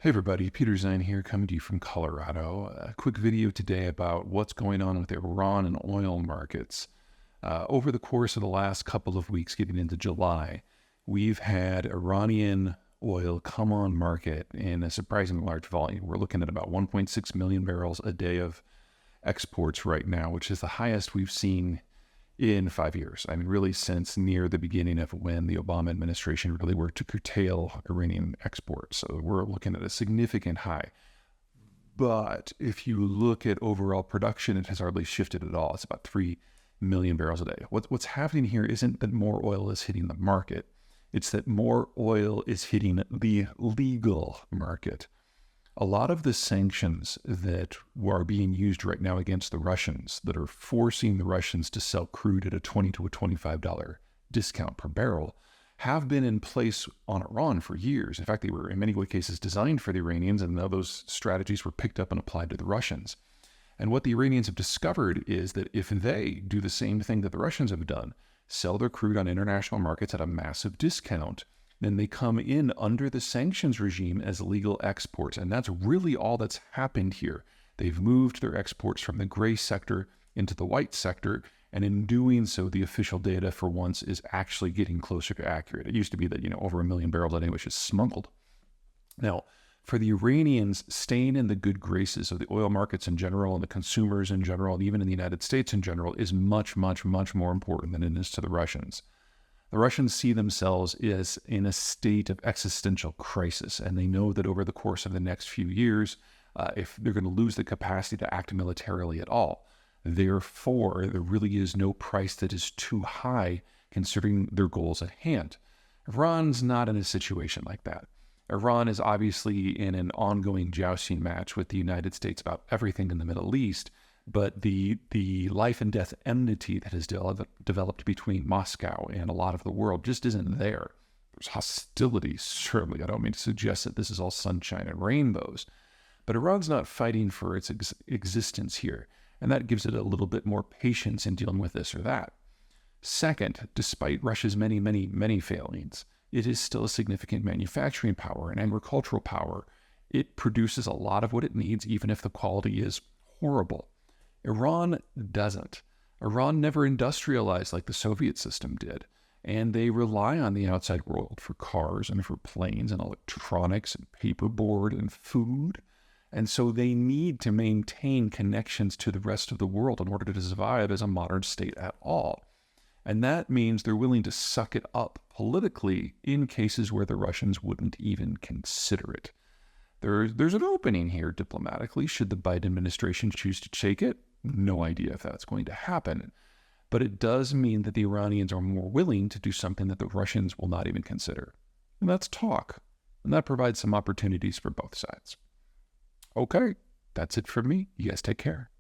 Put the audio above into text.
Hey everybody, Peter Zeihan here coming to you from Colorado. A quick video today about what's going on with Iran and oil markets. Over the course of the last couple of weeks, getting into July, we've had Iranian oil come on market in a surprisingly large volume. We're looking at about 1.6 million barrels a day of exports right now, which is the highest we've seen in 5 years. I mean, really since near the beginning of when the Obama administration really worked to curtail Iranian exports. So we're looking at a significant high. But if you look at overall production, it has hardly shifted at all. It's about 3 million barrels a day. What's happening here isn't that more oil is hitting the market. It's that more oil is hitting the legal market. A lot of the sanctions that are being used right now against the Russians, that are forcing the Russians to sell crude at a $20 to a $25 discount per barrel, have been in place on Iran for years. In fact, they were in many cases designed for the Iranians, and now those strategies were picked up and applied to the Russians. And what the Iranians have discovered is that if they do the same thing that the Russians have done, sell their crude on international markets at a massive discount, then they come in under the sanctions regime as legal exports. And that's really all that's happened here. They've moved their exports from the gray sector into the white sector. And in doing so, the official data for once is actually getting closer to accurate. It used to be that, over 1 million barrels a day was just smuggled. Now, for the Iranians, staying in the good graces of the oil markets in general and the consumers in general, and even in the United States in general, is much, much, much more important than it is to the Russians. The Russians see themselves as in a state of existential crisis, and they know that over the course of the next few years, if they're going to lose the capacity to act militarily at all, therefore, there really is no price that is too high considering their goals at hand. Iran's not in a situation like that. Iran is obviously in an ongoing jousting match with the United States about everything in the Middle East, but the life and death enmity that has developed between Moscow and a lot of the world just isn't there. There's hostility, certainly. I don't mean to suggest that this is all sunshine and rainbows, but Iran's not fighting for its existence here, and that gives it a little bit more patience in dealing with this or that. Second, despite Russia's many, many, many failings, it is still a significant manufacturing power and agricultural power. It produces a lot of what it needs, even if the quality is horrible. Iran doesn't. Iran never industrialized like the Soviet system did, and they rely on the outside world for cars and for planes and electronics and paperboard and food. And so they need to maintain connections to the rest of the world in order to survive as a modern state at all. And that means they're willing to suck it up politically in cases where the Russians wouldn't even consider it. There's an opening here diplomatically should the Biden administration choose to take it. No idea if that's going to happen. But it does mean that the Iranians are more willing to do something that the Russians will not even consider. And that's talk. And that provides some opportunities for both sides. Okay, that's it from me. You guys take care.